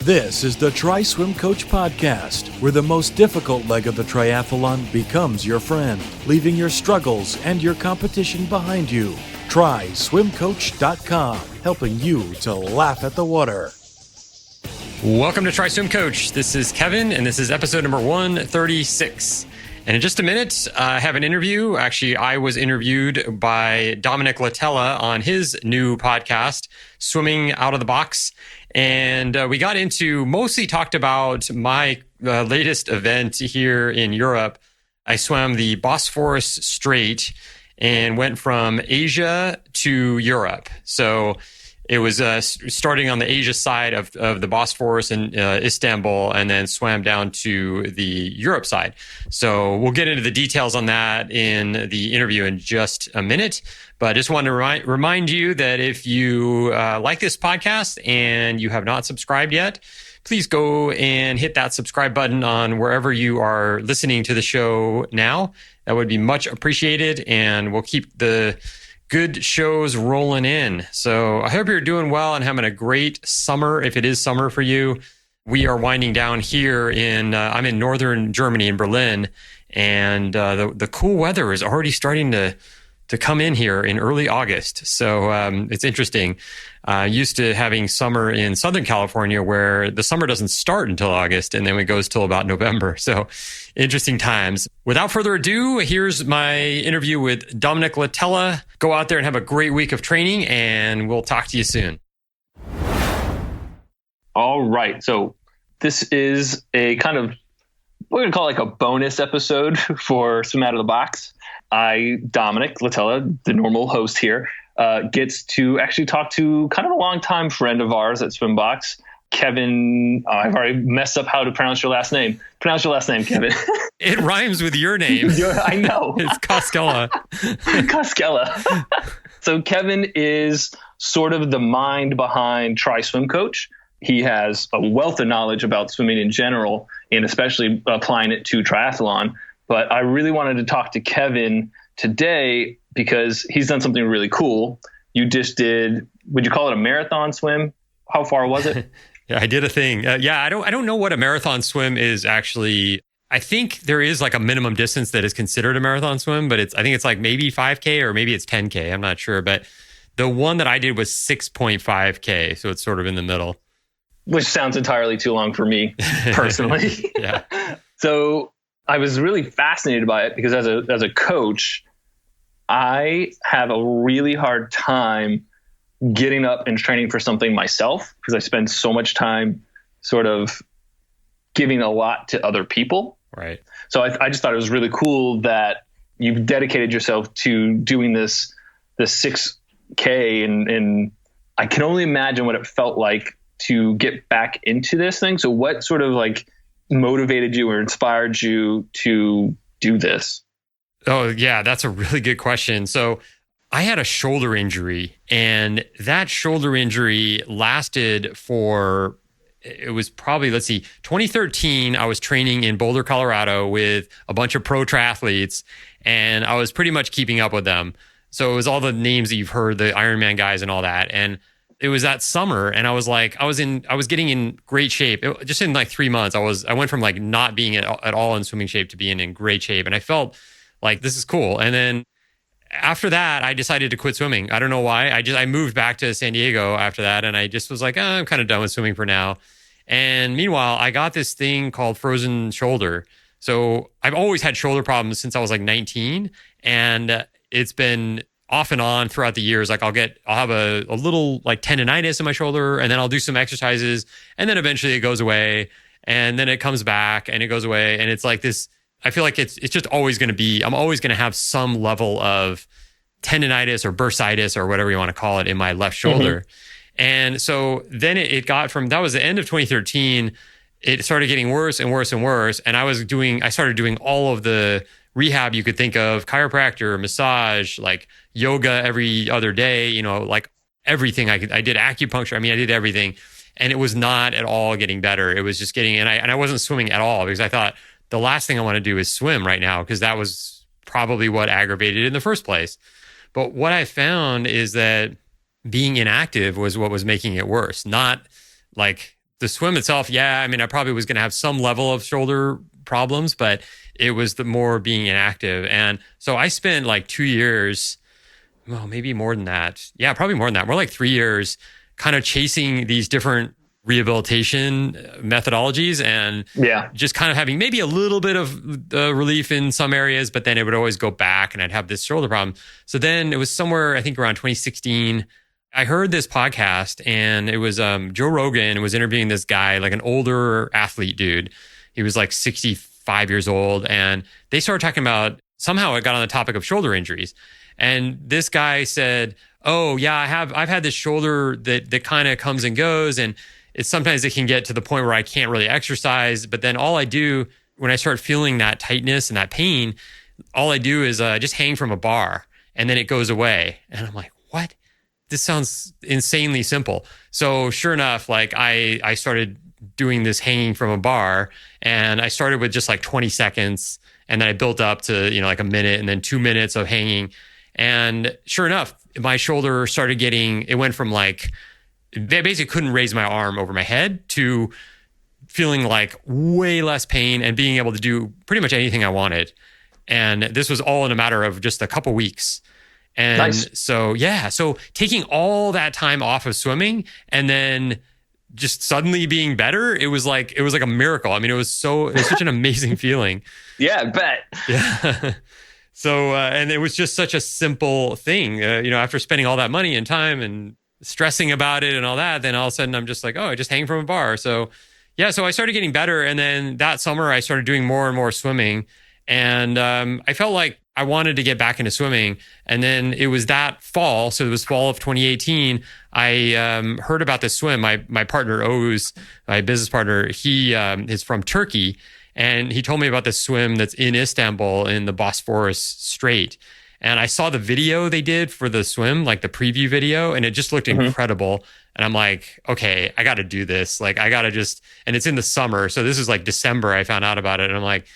This is the TriSwimCoach podcast, where the most difficult leg of the triathlon becomes your friend, leaving your struggles and your competition behind you. TriSwimCoach.com, helping you to laugh at the water. Welcome to TriSwimCoach. This is Kevin, and this is episode number 136. And in just a minute, I have an interview. Actually, I was interviewed by Dominic Latella on his new podcast, Swimming Out of the Box. And we got into, mostly talked about my latest event here in Europe. I swam the Bosphorus Strait and went from Asia to Europe. So it was starting on the Asia side of the Bosphorus in Istanbul, and then swam down to the Europe side. So we'll get into the details on that in the interview in just a minute. But I just want to remind you that if you like this podcast and you have not subscribed yet, please go and hit that subscribe button on wherever you are listening to the show now. That would be much appreciated, and we'll keep the good shows rolling in. So I hope you're doing well and having a great summer, if it is summer for you. We are winding down here I'm in northern Germany, in Berlin, and the cool weather is already starting to come in here in early August. So it's interesting. Used to having summer in Southern California, where the summer doesn't start until August, and then it goes till about November. So interesting times. Without further ado, here's my interview with Dominic Latella. Go out there and have a great week of training, and we'll talk to you soon. All right. So this is a kind of, we're going to call it like a bonus episode for Swim Out of the Box. Dominic Latella, the normal host here, gets to actually talk to kind of a longtime friend of ours at SwimBox, Kevin. I've already messed up how to pronounce your last name. Pronounce your last name, Kevin. It rhymes with your name. I know. It's Koskella. Koskella. So Kevin is sort of the mind behind TriSwimCoach. He has a wealth of knowledge about swimming in general, and especially applying it to triathlon. But I really wanted to talk to Kevin today because he's done something really cool. You just did, would you call it a marathon swim? How far was it? Yeah, I did a thing. I don't know what a marathon swim is actually. I think there is like a minimum distance that is considered a marathon swim, but I think it's like maybe 5K or maybe it's 10K. I'm not sure. But the one that I did was 6.5K. So it's sort of in the middle. Which sounds entirely too long for me personally. Yeah. So I was really fascinated by it because as a coach, I have a really hard time getting up and training for something myself because I spend so much time sort of giving a lot to other people. Right. So I just thought it was really cool that you've dedicated yourself to doing this 6K, and I can only imagine what it felt like to get back into this thing. So what sort of like motivated you or inspired you to do this? Oh, yeah, that's a really good question. So I had a shoulder injury, and that shoulder injury lasted for, it was probably, 2013. I was training in Boulder, Colorado with a bunch of pro triathletes, and I was pretty much keeping up with them. So it was all the names that you've heard, the Ironman guys and all that. And it was that summer, and I was getting in great shape. Just in like 3 months, I went from like not being at all in swimming shape to being in great shape. And I felt like this is cool. And then after that, I decided to quit swimming. I don't know why. I moved back to San Diego after that, and I just was like, I'm kind of done with swimming for now. And meanwhile, I got this thing called frozen shoulder. So I've always had shoulder problems since I was like 19, and it's been off and on throughout the years. Like I'll have a little like tendonitis in my shoulder, and then I'll do some exercises, and then eventually it goes away, and then it comes back and it goes away. And it's like this, I feel like it's just always going to be, I'm always going to have some level of tendonitis or bursitis or whatever you want to call it in my left shoulder. Mm-hmm. And so then it got from, that was the end of 2013. It started getting worse and worse and worse. And I started doing all of the rehab you could think of, chiropractor, massage, like yoga every other day, like everything I did acupuncture. I mean, I did everything, and it was not at all getting better. It was just getting, and I wasn't swimming at all because I thought the last thing I want to do is swim right now, because that was probably what aggravated it in the first place. But what I found is that being inactive was what was making it worse, not like The swim itself, yeah, I mean, I probably was going to have some level of shoulder problems, but it was the more being inactive. And so I spent like 2 years, well, maybe more than that. Yeah, probably more than that. More like 3 years kind of chasing these different rehabilitation methodologies and just kind of having maybe a little bit of relief in some areas, but then it would always go back and I'd have this shoulder problem. So then it was somewhere, I think around 2016, I heard this podcast and it was Joe Rogan was interviewing this guy, like an older athlete dude. He was like 65 years old. And they started talking about, somehow it got on the topic of shoulder injuries. And this guy said, oh yeah, I've had this shoulder that kind of comes and goes. And sometimes it can get to the point where I can't really exercise. But then all I do when I start feeling that tightness and that pain, all I do is just hang from a bar and then it goes away. And I'm like, what? This sounds insanely simple. So sure enough, like I started doing this hanging from a bar, and I started with just like 20 seconds. And then I built up to, like a minute and then 2 minutes of hanging. And sure enough, my shoulder started it went from like, they basically couldn't raise my arm over my head to feeling like way less pain and being able to do pretty much anything I wanted. And this was all in a matter of just a couple weeks. And nice. So taking all that time off of swimming and then just suddenly being better, it was like a miracle. I mean, it was such an amazing feeling. Yeah, I bet. Yeah. So, and it was just such a simple thing, after spending all that money and time and stressing about it and all that, then all of a sudden I'm just like, oh, I just hang from a bar. So yeah, so I started getting better. And then that summer I started doing more and more swimming. And I felt like I wanted to get back into swimming. And then it was that fall. So it was fall of 2018. I heard about this swim. My partner, Oğuz, my business partner, he is from Turkey. And he told me about this swim that's in Istanbul in the Bosphorus Strait. And I saw the video they did for the swim, like the preview video, and it just looked incredible. And I'm like, okay, I got to do this. Like, I got to and it's in the summer. So this is like December, I found out about it. And I'm like,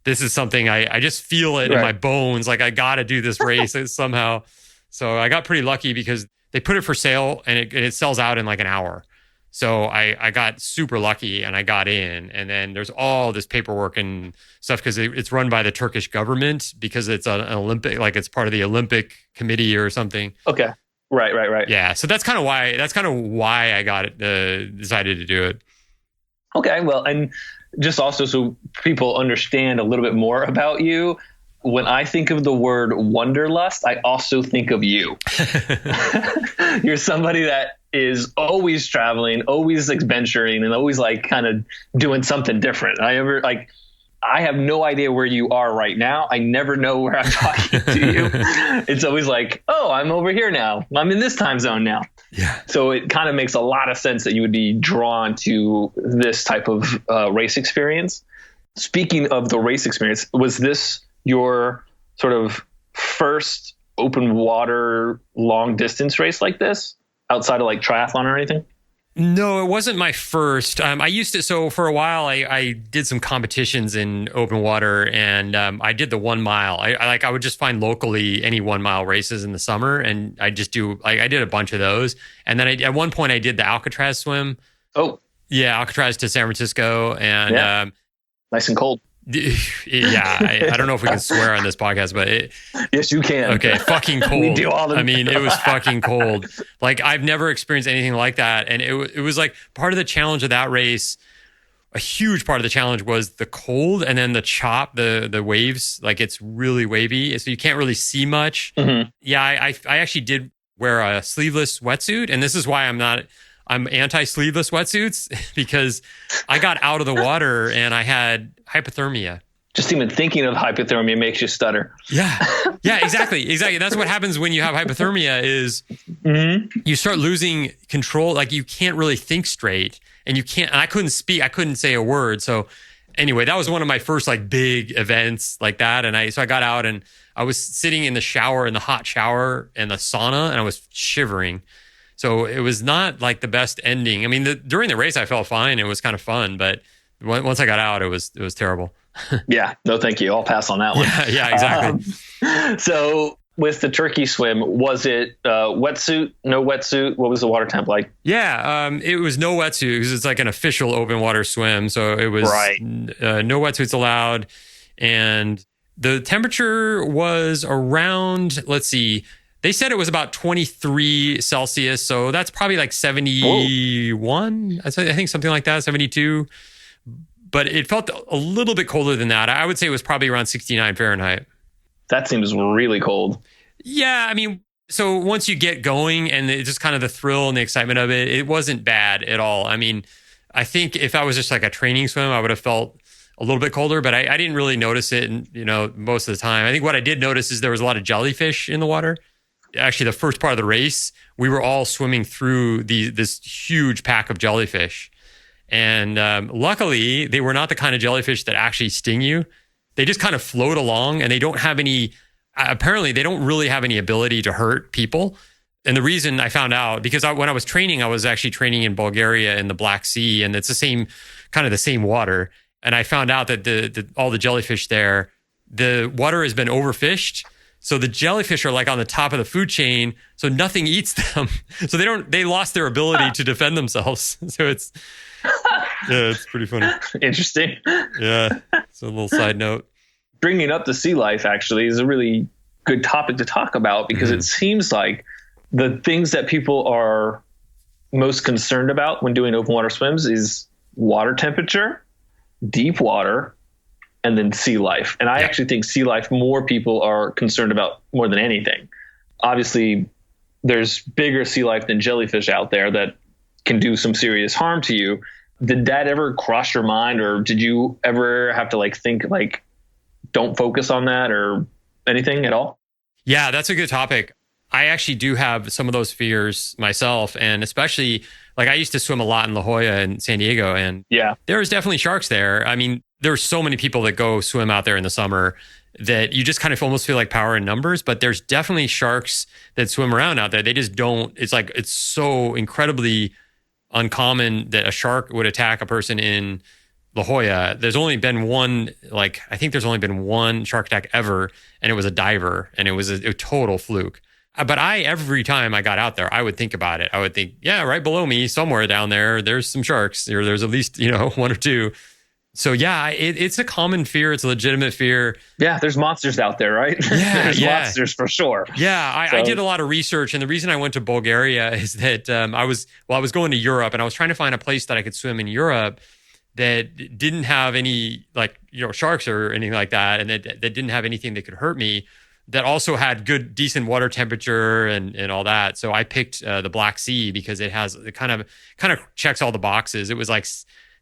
this is something I just feel it in my bones. Like, I got to do this race somehow. So I got pretty lucky because they put it for sale and it sells out in like an hour. So I got super lucky and I got in. And then there's all this paperwork and stuff because it's run by the Turkish government because it's an Olympic, like it's part of the Olympic committee or something. Okay. Right. Yeah. So that's kind of why I got it, decided to do it. Okay. Well, and just also so people understand a little bit more about you, when I think of the word wanderlust, I also think of you. You're somebody that is always traveling, always adventuring, and always like kind of doing something different. I have no idea where you are right now. I never know where I'm talking to you. It's always like, oh, I'm over here now. I'm in this time zone now. Yeah. So it kind of makes a lot of sense that you would be drawn to this type of race experience. Speaking of the race experience, was this your sort of first open water long distance race like this outside of like triathlon or anything? No, it wasn't my first. I used to, so for a while, I did some competitions in open water and I did the 1 mile. I would just find locally any 1 mile races in the summer and I just do, I did a bunch of those. And then at one point I did the Alcatraz swim. Oh. Yeah, Alcatraz to San Francisco. And nice and cold. Yeah, I don't know if we can swear on this podcast, but yes, you can. Okay, fucking cold. We do all the I mean, it was fucking cold. Like, I've never experienced anything like that, and it was like part of the challenge of that race. A huge part of the challenge was the cold, and then the chop, the waves. Like, it's really wavy, so you can't really see much. Mm-hmm. Yeah, I actually did wear a sleeveless wetsuit, and this is why I'm anti-sleeveless wetsuits because I got out of the water and I had hypothermia. Just even thinking of hypothermia makes you stutter. Yeah, exactly. That's what happens when you have hypothermia is you start losing control. Like, you can't really think straight and I couldn't speak. I couldn't say a word. So anyway, that was one of my first like big events like that. And I got out and I was sitting in the shower, in the hot shower and the sauna, and I was shivering. So it was not like the best ending. I mean, during the race, I felt fine. It was kind of fun, but once I got out, it was terrible. Yeah, no, thank you. I'll pass on that one. Yeah, exactly. So With the turkey swim, was it wetsuit, no wetsuit? What was the water temp like? Yeah, it was no wetsuit because it's like an official open water swim. So it was no wetsuits allowed. And the temperature was around, let's see, they said it was about 23 Celsius. So that's probably like 71. I think something like that, 72. But it felt a little bit colder than that. I would say it was probably around 69 Fahrenheit. That seems really cold. Yeah, I mean, so once you get going and it's just kind of the thrill and the excitement of it, it wasn't bad at all. I mean, I think if I was just like a training swim, I would have felt a little bit colder, but I didn't really notice it, most of the time. I think what I did notice is there was a lot of jellyfish in the water. Actually, the first part of the race, we were all swimming through this huge pack of jellyfish. And luckily, they were not the kind of jellyfish that actually sting you. They just kind of float along, and they don't have any, apparently they don't really have any ability to hurt people. And the reason I found out, because when I was training, I was actually training in Bulgaria in the Black Sea, and it's the same water. And I found out that all the jellyfish there, the water has been overfished. So the jellyfish are like on the top of the food chain, so nothing eats them. So they lost their ability to defend themselves. So it's pretty funny. Interesting. Yeah. So a little side note. Bringing up the sea life actually is a really good topic to talk about, because it seems like the things that people are most concerned about when doing open water swims is water temperature, deep water, and then sea life. And I actually think sea life more people are concerned about more than anything. Obviously, there's bigger sea life than jellyfish out there that can do some serious harm to you. Did that ever cross your mind, or did you ever have to think don't focus on that or anything at all? Yeah, that's a good topic. I actually do have some of those fears myself, and especially I used to swim a lot in La Jolla and San Diego, and there's definitely sharks there. I mean, there's so many people that go swim out there in the summer that you just kind of almost feel like power in numbers, but there's definitely sharks that swim around out there. They just don't, it's so incredibly uncommon that a shark would attack a person in La Jolla. There's only been one, I think there's only been one shark attack ever, and it was a diver, and it was a total fluke. But every time I got out there, I would think about it. I would think, right below me, somewhere down there, there's some sharks, or there's at least, one or two. So it's a common fear. It's a legitimate fear. Yeah, there's monsters out there, right? Yeah, there's monsters for sure. Yeah, I did a lot of research, and the reason I went to Bulgaria is that I was going to Europe, and I was trying to find a place that I could swim in Europe that didn't have any sharks or anything like that, and that didn't have anything that could hurt me, that also had decent water temperature and all that. So I picked the Black Sea because it kind of checks all the boxes. It was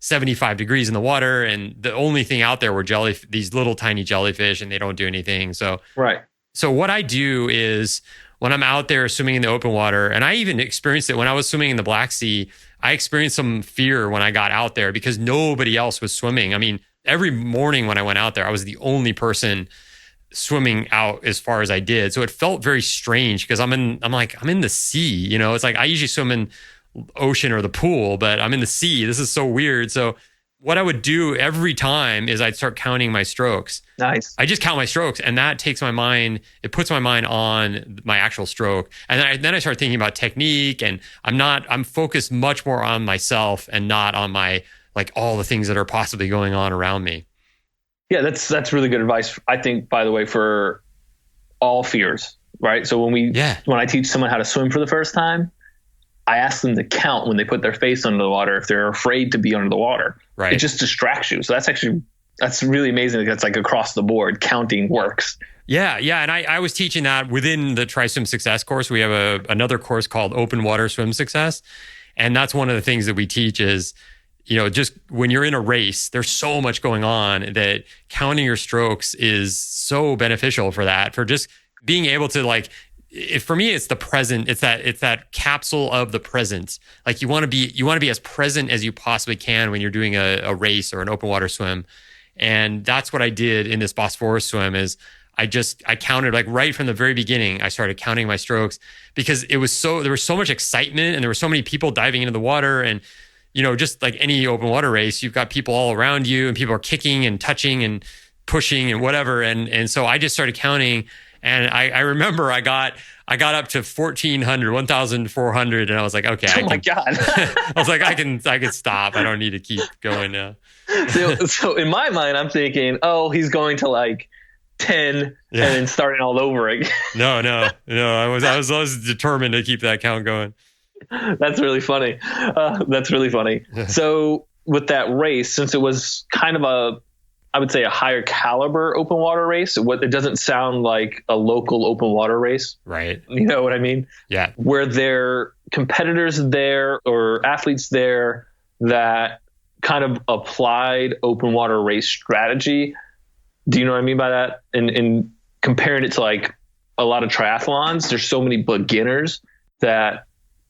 75 degrees in the water, and the only thing out there were these little tiny jellyfish, and they don't do anything. So what I do is when I'm out there swimming in the open water, and I even experienced it when I was swimming in the Black Sea, I experienced some fear when I got out there because nobody else was swimming. I mean, every morning when I went out there, I was the only person swimming out as far as I did. So it felt very strange because I'm in the sea, it's I usually swim in ocean or the pool, but I'm in the sea. This is so weird. So what I would do every time is I'd start counting my strokes. Nice. I just count my strokes, and that takes it puts my mind on my actual stroke. And then I start thinking about technique, and I'm focused much more on myself and not on my, all the things that are possibly going on around me. Yeah, that's really good advice, I think, by the way, for all fears, right? So when I teach someone how to swim for the first time, I ask them to count when they put their face under the water if they're afraid to be under the water. Right. It just distracts you. So that's really amazing. That's across the board. Counting works. Yeah. And I was teaching that within the TriSwim Success course. We have another course called Open Water Swim Success. And that's one of the things that we teach is, just when you're in a race, there's so much going on that counting your strokes is so beneficial for that, for just being able to for me, it's the present. It's that capsule of the present. You want to be as present as you possibly can when you're doing a race or an open water swim. And that's what I did in this Bosphorus swim is I counted right from the very beginning. I started counting my strokes because there was so much excitement, and there were so many people diving into the water. And, just like any open water race, you've got people all around you, and people are kicking and touching and pushing and whatever. And so I just started counting. And I remember I got up to 1,400, and I was like, okay, oh my God. I was like, I can stop. I don't need to keep going now. So in my mind, I'm thinking, oh, he's going to like 10 and then starting all over again. No. I was determined to keep that count going. That's really funny. So with that race, since it was kind of I would say a higher caliber open water race, it doesn't sound like a local open water race. Right. You know what I mean? Yeah. Were there competitors there or athletes there that kind of applied open water race strategy? Do you know what I mean by that? And comparing it to like a lot of triathlons, there's so many beginners that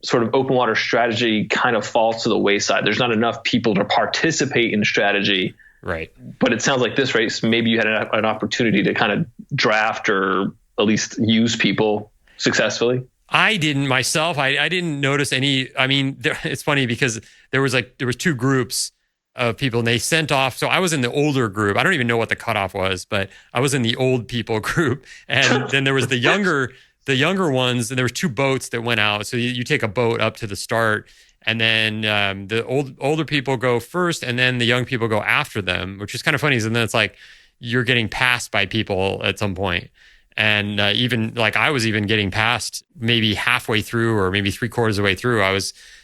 sort of open water strategy kind of falls to the wayside. There's not enough people to participate in strategy. Right. But it sounds like this race, maybe you had an opportunity to kind of draft or at least use people successfully. I didn't myself. I didn't notice any. I mean, it's funny because there was two groups of people and they sent off. So I was in the older group. I don't even know what the cutoff was, but I was in the old people group. And then there was the younger ones, and there was two boats that went out. So you take a boat up to the start, and then the older people go first, and then the young people go after them, which is kind of funny. And then it's like you're getting passed by people at some point. And even like I was even getting passed maybe halfway through or maybe 3/4 of the way through.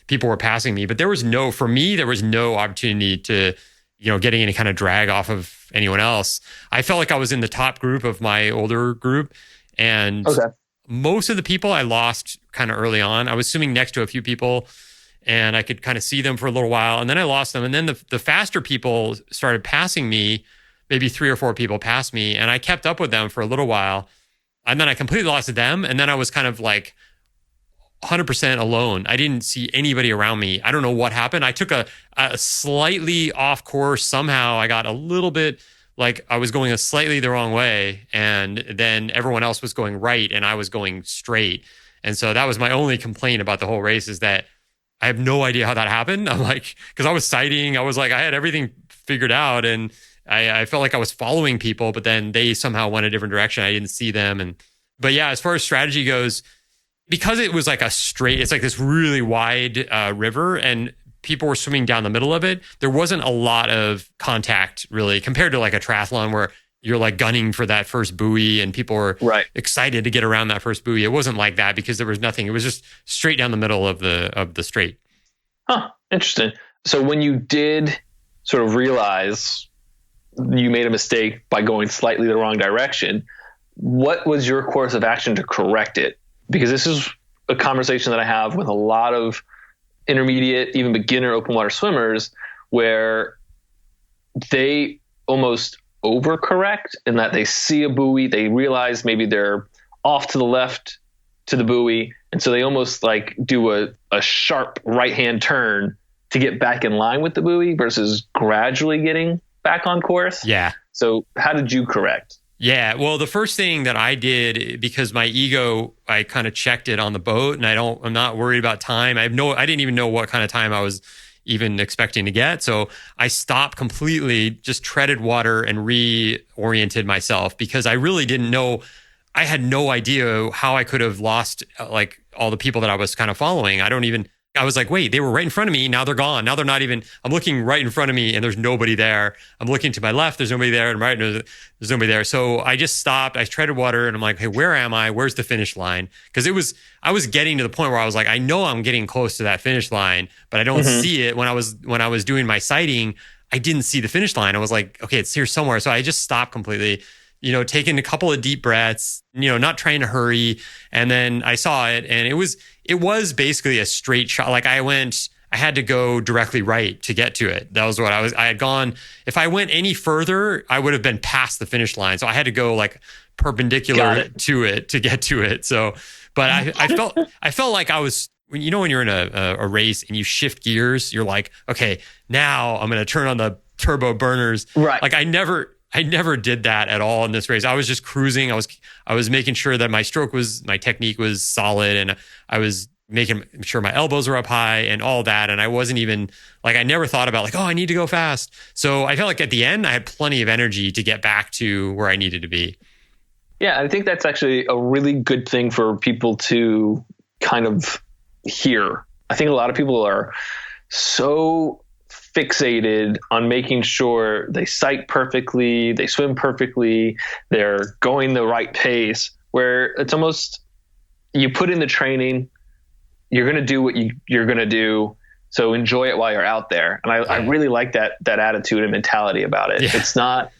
People were passing me, but there was no opportunity to, getting any kind of drag off of anyone else. I felt like I was in the top group of my older group, and most of the people I lost kind of early on. I was swimming next to a few people, and I could kind of see them for a little while, and then I lost them. And then the faster people started passing me. Maybe 3 or 4 people passed me, and I kept up with them for a little while, and then I completely lost them. And then I was kind of like 100% alone. I didn't see anybody around me. I don't know what happened. I took a slightly off course. Somehow I got a little bit like I was going slightly the wrong way, and then everyone else was going right and I was going straight. And so that was my only complaint about the whole race, is that I have no idea how that happened. I'm like, because I was sighting, I had everything figured out, and I felt like I was following people, but then they somehow went a different direction. I didn't see them. But yeah, as far as strategy goes, because it was like it's like this really wide river, and people were swimming down the middle of it, there wasn't a lot of contact really compared to like a triathlon where you're like gunning for that first buoy and people were excited to get around that first buoy. It wasn't like that because there was nothing. It was just straight down the middle of the straight. Huh. Interesting. So when you did sort of realize you made a mistake by going slightly the wrong direction, what was your course of action to correct it? Because this is a conversation that I have with a lot of intermediate, even beginner open water swimmers, where they almost overcorrect in that they see a buoy, they realize maybe they're off to the left to the buoy, and so they almost like do a sharp right-hand turn to get back in line with the buoy versus gradually getting back on course. Yeah. So how did you correct? Yeah. Well, the first thing that I did, because my ego, I kind of checked it on the boat, and I'm not worried about time. I didn't even know what kind of time I was even expecting to get. So I stopped completely, just treaded water and reoriented myself, because I really didn't know. I had no idea how I could have lost like all the people that I was kind of following. I was like, wait, they were right in front of me. Now they're gone. Now they're not even, I'm looking right in front of me and there's nobody there. I'm looking to my left, there's nobody there. And right, there's nobody there. So I just stopped. I treaded water and I'm like, hey, where am I? Where's the finish line? Because I was getting to the point where I was like, I know I'm getting close to that finish line, but I don't see it. When I was doing my sighting, I didn't see the finish line. I was like, okay, it's here somewhere. So I just stopped completely, taking a couple of deep breaths, not trying to hurry. And then I saw it, and it was basically a straight shot. Like I had to go directly right to get to it. That was what I had gone. If I went any further, I would have been past the finish line. So I had to go like perpendicular to it to get to it. So, but I felt like I was, when you're in a race and you shift gears, you're like, okay, now I'm going to turn on the turbo burners. Right. Like I never did that at all in this race. I was just cruising. I was making sure that my technique was solid, and I was making sure my elbows were up high and all that. And I wasn't even like, I never thought about like, oh, I need to go fast. So I felt like at the end I had plenty of energy to get back to where I needed to be. Yeah, I think that's actually a really good thing for people to kind of hear. I think a lot of people are so fixated on making sure they sight perfectly, they swim perfectly, they're going the right pace, where it's almost, you put in the training, you're going to do what you're going to do. So enjoy it while you're out there. And I really like that attitude and mentality about it. Yeah. It's not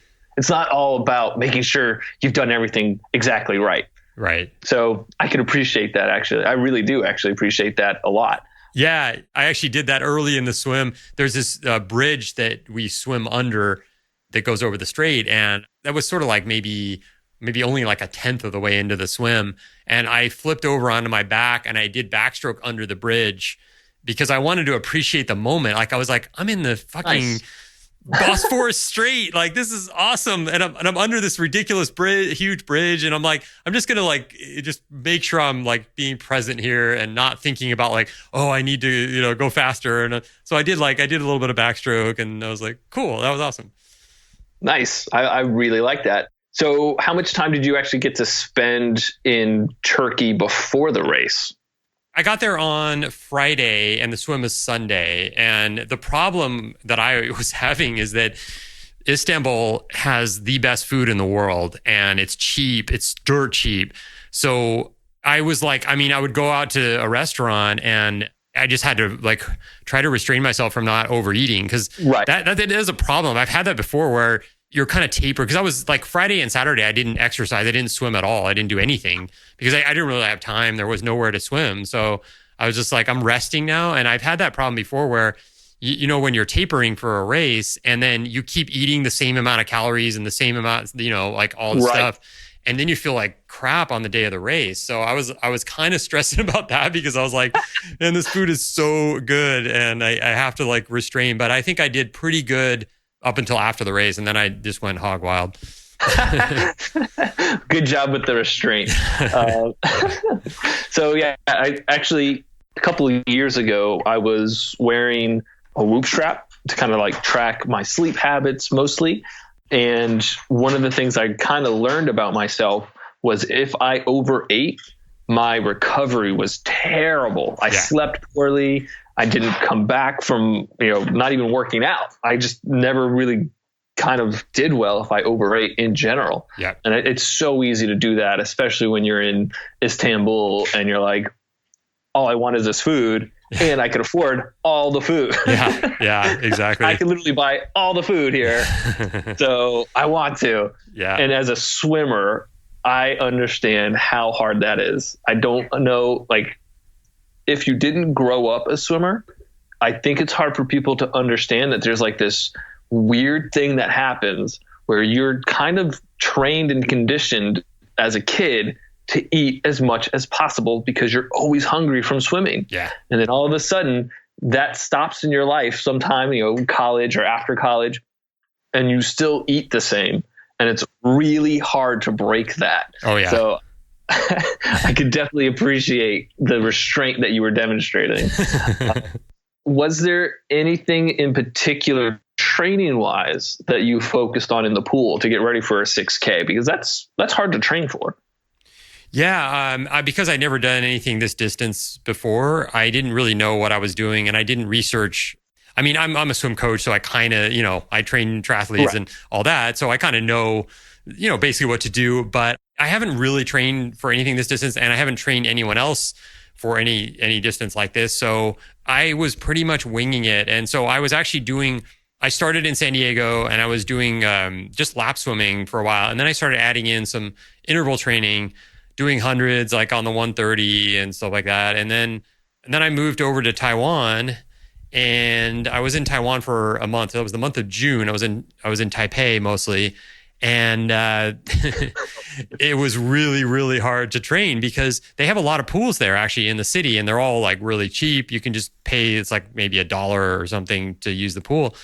all about making sure you've done everything exactly right. Right. So I can appreciate that, actually. I really do actually appreciate that a lot. Yeah, I actually did that early in the swim. There's this bridge that we swim under that goes over the straight. And that was sort of like maybe only like a tenth of the way into the swim. And I flipped over onto my back and I did backstroke under the bridge because I wanted to appreciate the moment. Like I was like, I'm in the fucking Bosphorus Strait. Like, this is awesome. And I'm under this ridiculous bridge, huge bridge. And I'm like, I'm just going to like, just make sure I'm like being present here and not thinking about like, oh, I need to, go faster. And so I did a little bit of backstroke and I was like, cool. That was awesome. Nice. I really like that. So how much time did you actually get to spend in Turkey before the race? I got there on Friday and the swim is Sunday. And the problem that I was having is that Istanbul has the best food in the world and it's cheap. It's dirt cheap. So I was like, I would go out to a restaurant and I just had to like try to restrain myself from not overeating because that is a problem. I've had that before where you're kind of tapered, because I was like Friday and Saturday, I didn't exercise. I didn't swim at all. I didn't do anything because I didn't really have time. There was nowhere to swim. So I was just like, I'm resting now. And I've had that problem before where, when you're tapering for a race and then you keep eating the same amount of calories and the same amount, like all the stuff. And then you feel like crap on the day of the race. So I was kind of stressing about that because I was like, man, this food is so good and I have to like restrain. But I think I did pretty good up until after the race, and then I just went hog wild. Good job with the restraint. So yeah, I actually, a couple of years ago, I was wearing a Whoop strap to kind of like track my sleep habits mostly. And one of the things I kind of learned about myself was if I overate, my recovery was terrible. I slept poorly. I didn't come back from, not even working out. I just never really kind of did well if I overate in general. Yeah. And it's so easy to do that, especially when you're in Istanbul and you're like, all I want is this food and I can afford all the food. Yeah, exactly. I can literally buy all the food here. So I want to. Yeah. And as a swimmer, I understand how hard that is. I don't know, like, if you didn't grow up a swimmer, I think it's hard for people to understand that there's like this weird thing that happens where you're kind of trained and conditioned as a kid to eat as much as possible because you're always hungry from swimming. Yeah. And then all of a sudden that stops in your life sometime, college or after college, and you still eat the same. And it's really hard to break that. Oh yeah. So I could definitely appreciate the restraint that you were demonstrating. Was there anything in particular training wise that you focused on in the pool to get ready for a 6K? Because that's hard to train for. Yeah. Because I'd never done anything this distance before, I didn't really know what I was doing and I didn't research. I'm a swim coach, so I kind of, I train triathletes and all that. So I kind of know, basically what to do, but I haven't really trained for anything this distance and I haven't trained anyone else for any distance like this. So I was pretty much winging it. And so I was actually I started in San Diego and I was doing just lap swimming for a while. And then I started adding in some interval training, doing hundreds like on the 130 and stuff like that. And then I moved over to Taiwan and I was in Taiwan for a month. It was the month of June. I was in Taipei mostly. And it was really, really hard to train because they have a lot of pools there actually in the city and they're all like really cheap. You can just pay, it's like maybe $1 or something to use the pool.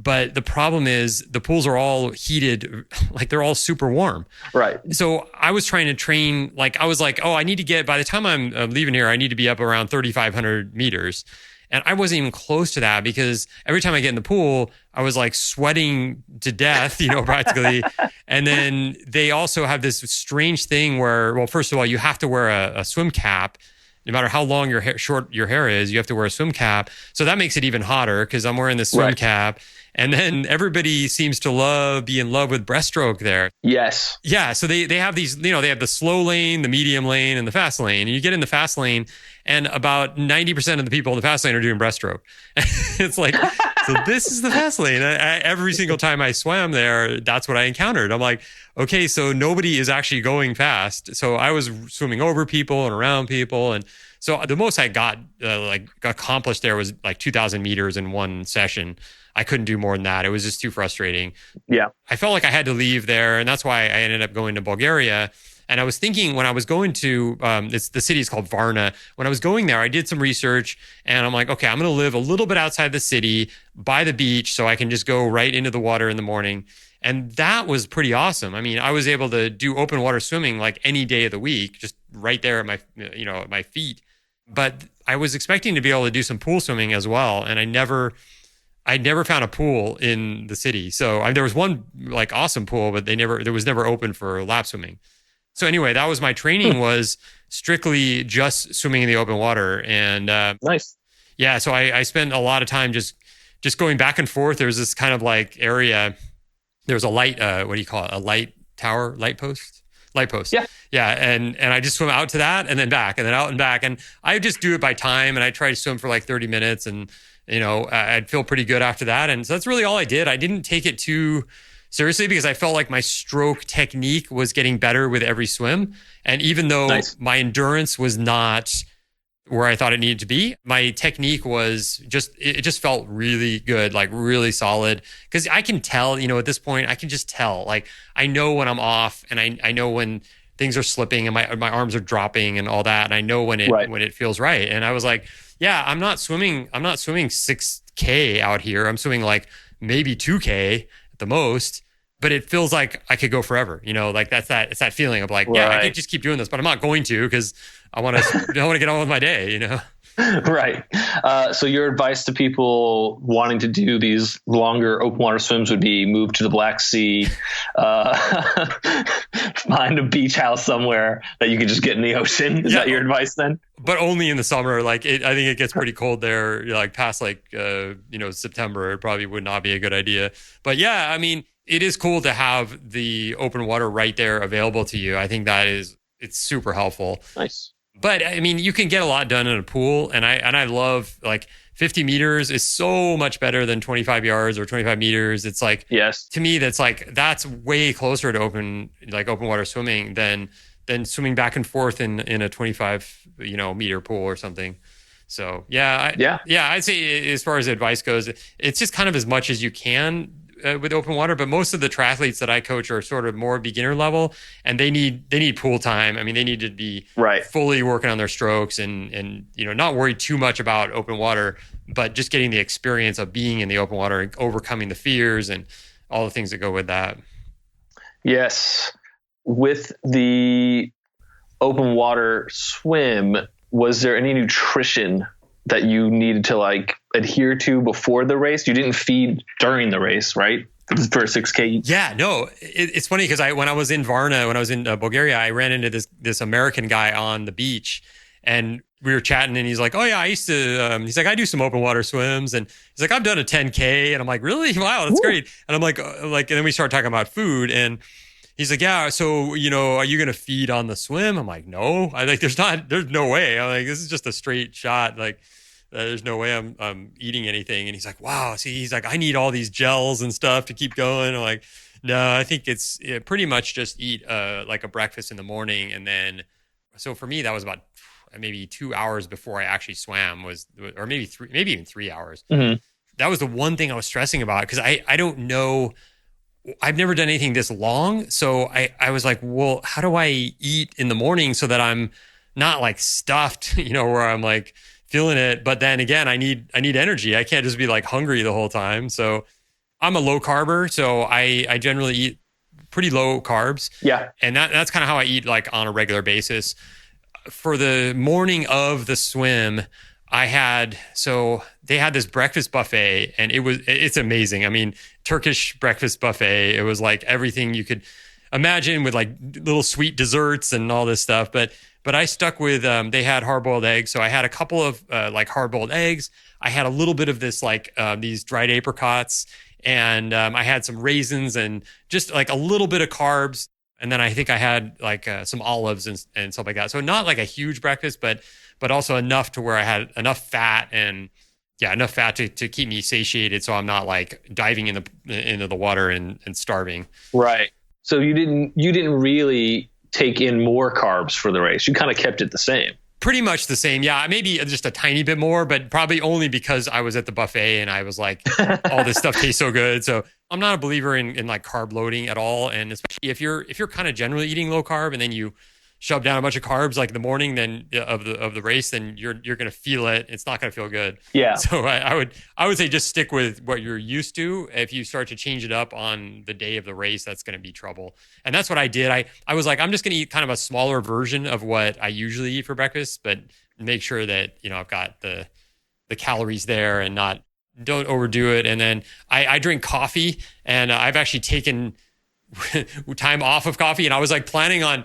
But the problem is the pools are all heated, like they're all super warm. Right. So I was trying to train, like I was like, oh, I need to get, by the time I'm leaving here, I need to be up around 3,500 meters. And I wasn't even close to that because every time I get in the pool, I was like sweating to death, practically. And then they also have this strange thing where, well, first of all, you have to wear a swim cap. No matter how long short your hair is, you have to wear a swim cap. So that makes it even hotter because I'm wearing this swim cap. And then everybody seems to be in love with breaststroke there. Yes. Yeah. So they have these, they have the slow lane, the medium lane, and the fast lane. And you get in the fast lane, and about 90% of the people in the fast lane are doing breaststroke. It's like, so this is the fast lane. Every single time I swam there, that's what I encountered. I'm like, okay, so nobody is actually going fast. So I was swimming over people and around people. And so the most I got accomplished there was like 2,000 meters in one session. I couldn't do more than that. It was just too frustrating. Yeah. I felt like I had to leave there. And that's why I ended up going to Bulgaria. And I was thinking when I was going to, the city is called Varna. When I was going there, I did some research and I'm like, okay, I'm going to live a little bit outside the city by the beach so I can just go right into the water in the morning. And that was pretty awesome. I mean, I was able to do open water swimming like any day of the week, just right there at my, at my feet. But I was expecting to be able to do some pool swimming as well. And I never found a pool in the city. So there was one like awesome pool, but there was never open for lap swimming. So anyway, that was my training, was strictly just swimming in the open water. And nice. Yeah, so I spent a lot of time just going back and forth. There was this kind of like area. There was a light, what do you call it? A light tower, light post? Light post. Yeah. Yeah. And I just swim out to that and then back and then out and back. And I just do it by time. And I try to swim for like 30 minutes and, I'd feel pretty good after that. And so that's really all I did. I didn't take it too seriously because I felt like my stroke technique was getting better with every swim. And even though my endurance was not where I thought it needed to be, my technique was it just felt really good, like really solid. Because I can tell, at this point, I can just tell, like I know when I'm off and I know when things are slipping and my arms are dropping and all that. And I know when it feels right. And I was like, yeah, I'm not swimming 6K out here. I'm swimming like maybe 2K at the most, but it feels like I could go forever. Like it's that feeling of like, yeah, I could just keep doing this, but I'm not going to because I want to get on with my day. Right. So your advice to people wanting to do these longer open water swims would be move to the Black Sea, find a beach house somewhere that you can just get in the ocean. Is that your advice then? But only in the summer. Like I think it gets pretty cold there. Like past September, it probably would not be a good idea. But yeah, I mean, it is cool to have the open water right there available to you. I think it's super helpful. Nice. But I mean, you can get a lot done in a pool, and I love like 50 meters is so much better than 25 yards or 25 meters. It's like, to me, that's way closer to open water swimming than swimming back and forth in a 25 meter pool or something. So I'd say as far as advice goes, it's just kind of as much as you can with open water, but most of the triathletes that I coach are sort of more beginner level, and they need pool time. I mean, they need to be fully working on their strokes and not worry too much about open water, but just getting the experience of being in the open water and overcoming the fears and all the things that go with that. Yes. With the open water swim, was there any nutrition that you needed to like adhere to before the race? You didn't feed during the race, right? For 6K. Yeah, no, it's funny because when I was in Varna, when I was in Bulgaria, I ran into this American guy on the beach, and we were chatting, and he's like, "Oh yeah, I used to." He's like, "I do some open water swims," and he's like, "I've done a 10K," and I'm like, "Really? Wow, that's great." And I'm like, and then we start talking about food, and he's like, "Yeah, so are you gonna feed on the swim?" I'm like, "No, there's no way." I'm like, "This is just a straight shot, like." There's no way I'm eating anything. And he's like, wow. See, he's like, I need all these gels and stuff to keep going. I'm like, no, I think it's pretty much just eat like a breakfast in the morning. And then, so for me, that was about maybe 2 hours before I actually swam or maybe even 3 hours. Mm-hmm. That was the one thing I was stressing about because I don't know. I've never done anything this long. So I was like, well, how do I eat in the morning so that I'm not like stuffed, where I'm like, feeling it, but then again, I need energy. I can't just be like hungry the whole time. So I'm a low carber, so I generally eat pretty low carbs. Yeah. And that's kind of how I eat like on a regular basis. For the morning of the swim, they had this breakfast buffet, and it's amazing. I mean, Turkish breakfast buffet. It was like everything you could imagine, with like little sweet desserts and all this stuff. But I stuck with, they had hard-boiled eggs. So I had a couple of like hard-boiled eggs. I had a little bit of this like these dried apricots, and I had some raisins and just like a little bit of carbs. And then I think I had like some olives and stuff like that. So not like a huge breakfast, but also enough to where I had enough fat to keep me satiated, so I'm not like diving into the water and starving. Right. So you didn't really take in more carbs for the race. You kind of kept it the same. Pretty much the same. Yeah, maybe just a tiny bit more, but probably only because I was at the buffet and I was like, all this stuff tastes so good. So I'm not a believer in like carb loading at all. And especially if you're kind of generally eating low carb and then you shove down a bunch of carbs like the morning then of the race, then you're going to feel it. It's not going to feel good. Yeah. So I would say just stick with what you're used to. If you start to change it up on the day of the race, that's going to be trouble. And that's what I did. I was like, I'm just going to eat kind of a smaller version of what I usually eat for breakfast, but make sure that, I've got the calories there and don't overdo it. And then I drink coffee, and I've actually taken time off of coffee, and I was planning on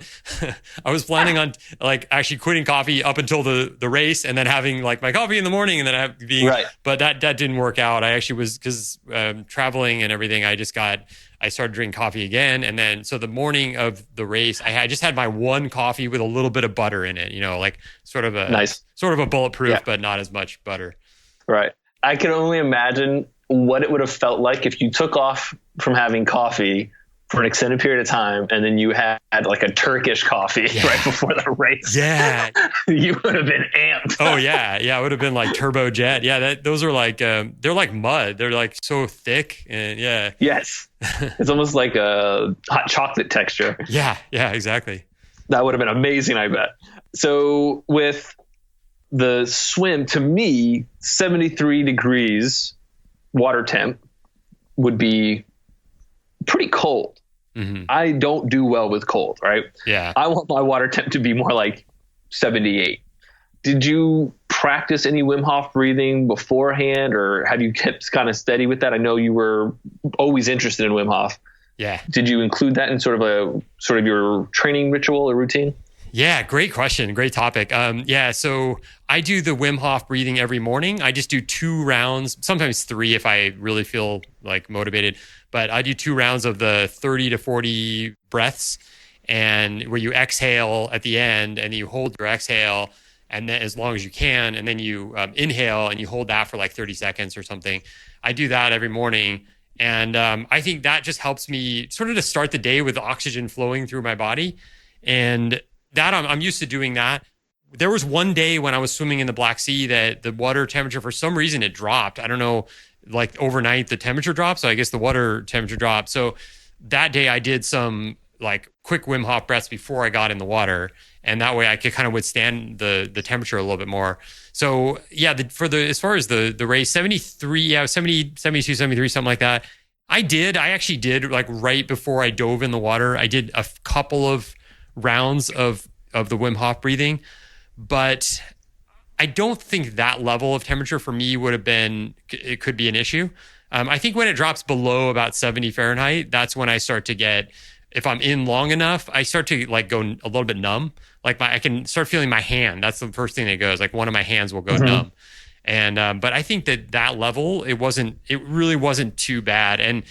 like actually quitting coffee up until the race, and then having like my coffee in the morning, and then right. But that didn't work out. I actually was, because traveling and everything, I started drinking coffee again, and then so the morning of the race, I just had my one coffee with a little bit of butter in it, like sort of a bulletproof, but not as much butter. Right. I can only imagine what it would have felt like if you took off from having coffee for an extended period of time, and then you had like a Turkish coffee right before the race. Yeah. You would have been amped. Oh yeah. Yeah. It would have been like turbo jet. Yeah. Those are like, they're like mud. They're like so thick, and yeah. Yes. It's almost like a hot chocolate texture. Yeah. Yeah, exactly. That would have been amazing, I bet. So with the swim, to me, 73 degrees water temp would be pretty cold. Mm-hmm. I don't do well with cold, right? Yeah. I want my water temp to be more like 78. Did you practice any Wim Hof breathing beforehand, or have you kept kind of steady with that? I know you were always interested in Wim Hof. Yeah. Did you include that in sort of your training ritual or routine? Yeah, great question. Great topic. So I do the Wim Hof breathing every morning. I just do 2 rounds, sometimes 3 if I really feel like motivated. But I do 2 rounds of the 30 to 40 breaths, and where you exhale at the end, and you hold your exhale, and then as long as you can, and then you inhale and you hold that for like 30 seconds or something. I do that every morning. And I think that just helps me sort of to start the day with oxygen flowing through my body. And that I'm used to doing that. There was one day when I was swimming in the Black Sea that the water temperature, for some reason, it dropped. I don't know, like overnight the temperature dropped. So I guess the water temperature dropped. So that day I did some like quick Wim Hof breaths before I got in the water. And that way I could kind of withstand the temperature a little bit more. So yeah, as far as the race, 73, 70, 72, 73, something like that. I actually did like right before I dove in the water, I did a couple of rounds of the Wim Hof breathing, but I don't think that level of temperature for me it could be an issue. I think when it drops below about 70 Fahrenheit, that's when I start to get, if I'm in long enough, I start to like go a little bit numb. Like I can start feeling my hand. That's the first thing that goes, like one of my hands will go numb. And, but I think that level, it really wasn't too bad. And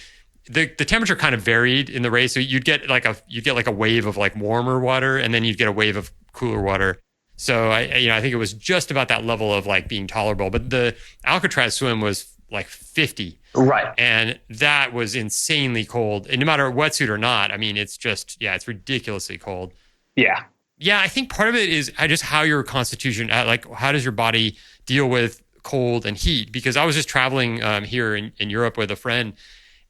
the temperature kind of varied in the race. So you'd get like a wave of like warmer water, and then you'd get a wave of cooler water. So I think it was just about that level of like being tolerable. But the Alcatraz swim was like 50. Right. And that was insanely cold. And no matter wetsuit or not, I mean, it's just, it's ridiculously cold. Yeah. Yeah. I think part of it is just how your constitution, like how does your body deal with cold and heat? Because I was just traveling here in Europe with a friend,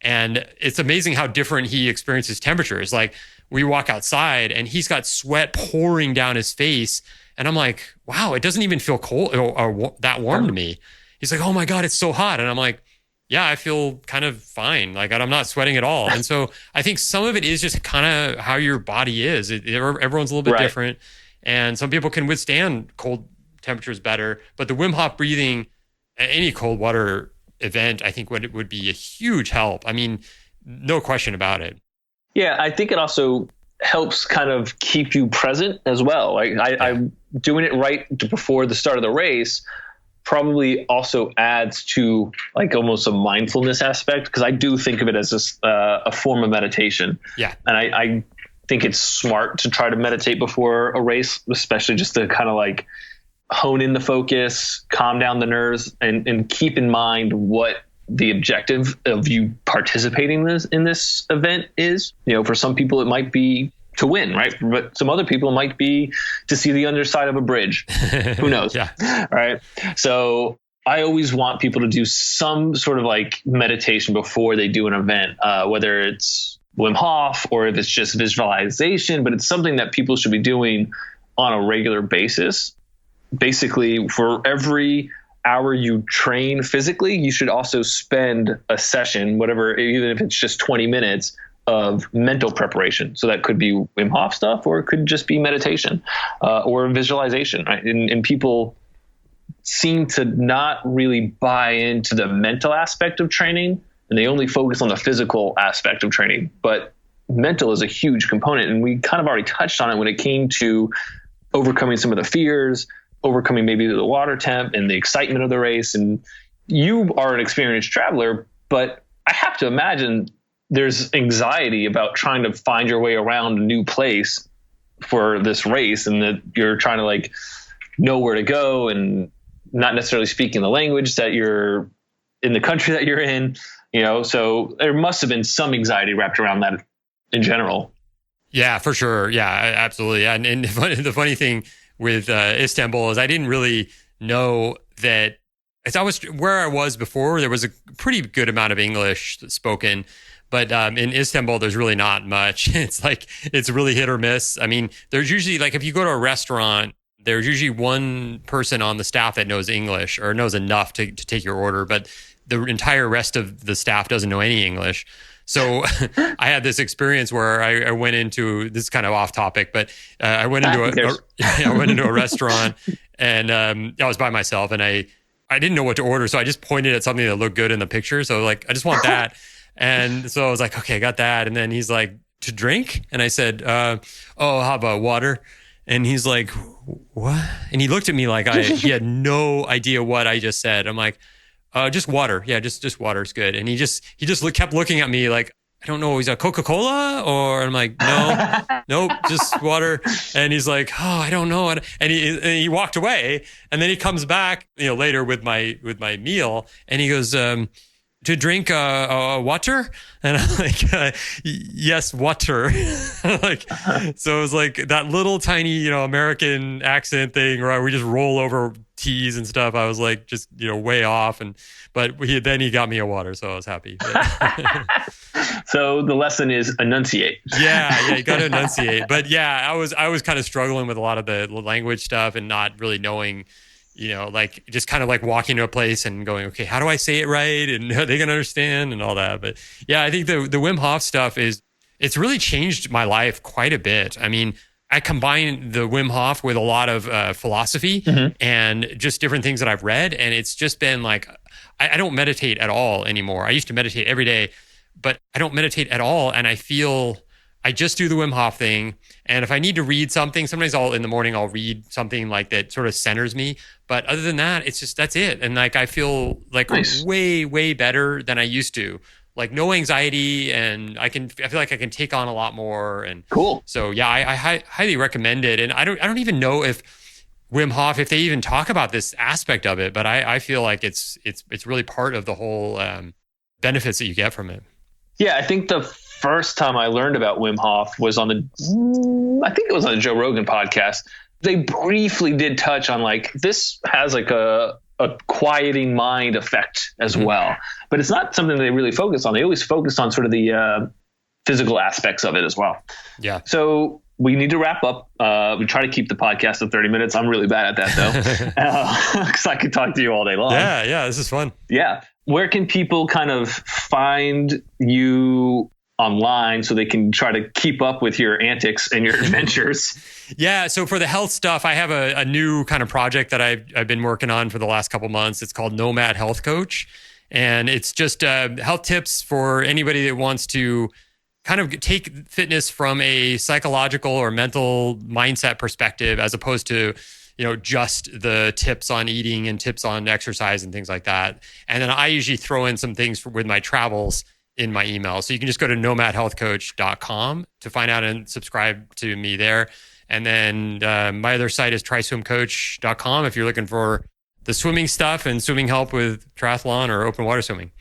and it's amazing how different he experiences temperatures. Like we walk outside and he's got sweat pouring down his face. And I'm like, wow, it doesn't even feel cold or that warm to me. He's like, oh my God, it's so hot. And I'm like, yeah, I feel kind of fine. Like I'm not sweating at all. And so I think some of it is just kind of how your body is. Everyone's a little bit different. And some people can withstand cold temperatures better. But the Wim Hof breathing, any cold water event, I think would be a huge help. I mean, no question about it. Yeah, I think it also helps kind of keep you present as well. Like I'm doing it right before the start of the race probably also adds to like almost a mindfulness aspect, because I do think of it as a form of meditation. Yeah. And I think it's smart to try to meditate before a race, especially just to kind of like hone in the focus, calm down the nerves, and keep in mind what the objective of you participating in this event is. You know, for some people it might be to win, right? But some other people might be to see the underside of a bridge. Who knows? Yeah. Right. So I always want people to do some sort of like meditation before they do an event, whether it's Wim Hof or if it's just visualization, but it's something that people should be doing on a regular basis. Basically, for every hour you train physically, you should also spend a session, whatever, even if it's just 20 minutes, of mental preparation. So that could be Wim Hof stuff, or it could just be meditation or visualization, right? And people seem to not really buy into the mental aspect of training, and they only focus on the physical aspect of training. But mental is a huge component, and we kind of already touched on it when it came to overcoming some of the fears, overcoming maybe the water temp and the excitement of the race. And you are an experienced traveler, but I have to imagine there's anxiety about trying to find your way around a new place for this race, and that you're trying to like know where to go and not necessarily speaking the language that you're in the country that you're in, you know, so there must have been some anxiety wrapped around that in general. Yeah, for sure. Yeah, absolutely. And the funny thing with Istanbul is I didn't really know that as I was where I was before, there was a pretty good amount of English spoken. But in Istanbul, there's really not much. It's really hit or miss. I mean, there's usually like if you go to a restaurant, there's usually one person on the staff that knows English or knows enough to take your order, but the entire rest of the staff doesn't know any English. So I had this experience where I went into, this is kind of off topic, but I went into a restaurant and I was by myself and I didn't know what to order. So I just pointed at something that looked good in the picture. So like, I just want that. And so I was like, okay, I got that. And then he's like, to drink? And I said, oh, how about water? And he's like, what? And he looked at me like he had no idea what I just said. I'm like, just water. Yeah, just water is good. And he just kept looking at me like, I don't know, he's a Coca-Cola? Or I'm like, no, nope, just water. And he's like, oh, I don't know. And he walked away. And then he comes back, later with my meal, and he goes, to drink water? And I'm like, yes, water. Like, so it was like that little tiny, American accent thing where we just roll over T's and stuff. I was like, just, way off. But then he got me a water, so I was happy. So the lesson is enunciate. Yeah, you got to enunciate. But yeah, I was kind of struggling with a lot of the language stuff and not really knowing, like just kind of like walking to a place and going, okay, how do I say it right? And are they going to understand and all that? But yeah, I think the Wim Hof stuff it's really changed my life quite a bit. I mean, I combine the Wim Hof with a lot of philosophy and just different things that I've read. And it's just been like, I don't meditate at all anymore. I used to meditate every day, but I don't meditate at all. And I feel I just do the Wim Hof thing. And if I need to read something, sometimes in the morning, I'll read something like that sort of centers me. But other than that, it's just, that's it. And like, I feel like way, way better than I used to. Like no anxiety, and I feel like I can take on a lot more. And cool. So yeah, I highly recommend it. And I don't even know if Wim Hof, if they even talk about this aspect of it, but I feel like it's really part of the whole benefits that you get from it. Yeah, I think the first time I learned about Wim Hof was on the Joe Rogan podcast. They briefly did touch on like, this has like a quieting mind effect as well, but it's not something they really focus on. They always focus on sort of the physical aspects of it as well. Yeah. So we need to wrap up. We try to keep the podcast to 30 minutes. I'm really bad at that though, because I could talk to you all day long. Yeah, this is fun. Yeah. Where can people kind of find you online so they can try to keep up with your antics and your adventures? Yeah. So for the health stuff, I have a new kind of project that I've been working on for the last couple months. It's called Nomad Health Coach. And it's just health tips for anybody that wants to kind of take fitness from a psychological or mental mindset perspective, as opposed to, just the tips on eating and tips on exercise and things like that. And then I usually throw in some things with my travels in my email. So you can just go to nomadhealthcoach.com to find out and subscribe to me there. And then my other site is TriSwimCoach.com if you're looking for the swimming stuff and swimming help with triathlon or open water swimming.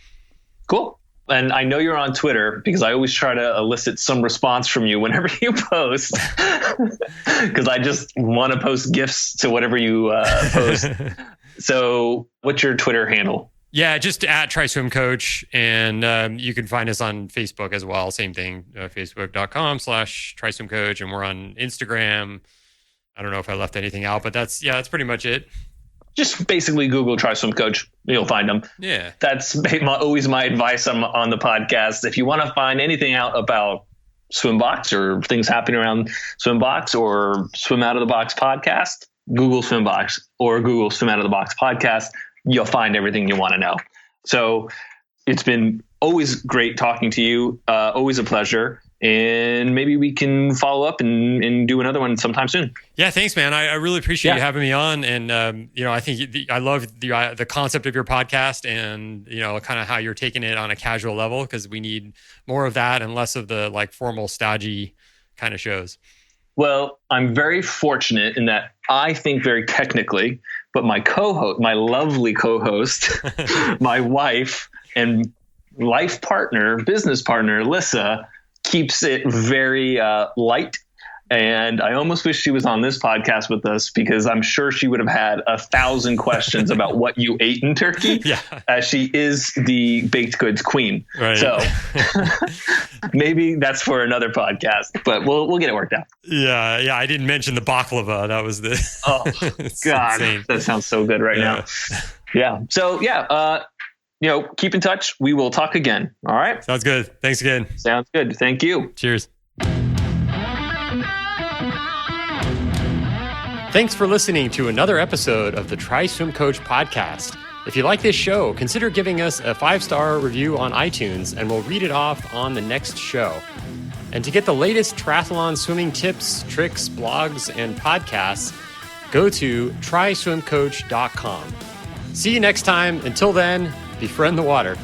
Cool. And I know you're on Twitter because I always try to elicit some response from you whenever you post, because I just want to post GIFs to whatever you post. So what's your Twitter handle? Yeah, just at TriSwimCoach. And you can find us on Facebook as well. Same thing, facebook.com/TriSwimCoach. And we're on Instagram. I don't know if I left anything out, but that's pretty much it. Just basically Google TriSwimCoach. You'll find them. Yeah. That's always my advice on the podcast. If you want to find anything out about Swimbox or things happening around Swimbox or Swim Out of the Box podcast, Google Swimbox or Google Swim Out of the Box podcast. You'll find everything you want to know. So it's been always great talking to you. Always a pleasure. And maybe we can follow up and do another one sometime soon. Yeah, thanks, man. I really appreciate you having me on. And, I think I love the concept of your podcast and, kind of how you're taking it on a casual level, because we need more of that and less of the like formal, stodgy kind of shows. Well, I'm very fortunate in that I think very technically, but my lovely co-host, my wife and life partner, business partner, Alyssa, keeps it very light. And I almost wish she was on this podcast with us, because I'm sure she would have had 1,000 questions about what you ate in Turkey, as she is the baked goods queen. Right. So maybe that's for another podcast, but we'll get it worked out. Yeah. I didn't mention the baklava. That was the oh God, insane. That sounds so good right now. Yeah. So keep in touch. We will talk again. All right. Sounds good. Thanks again. Sounds good. Thank you. Cheers. Thanks for listening to another episode of the TriSwimCoach podcast. If you like this show, consider giving us a 5-star review on iTunes, and we'll read it off on the next show. And to get the latest triathlon swimming tips, tricks, blogs, and podcasts, go to TriSwimCoach.com. See you next time. Until then, befriend the water.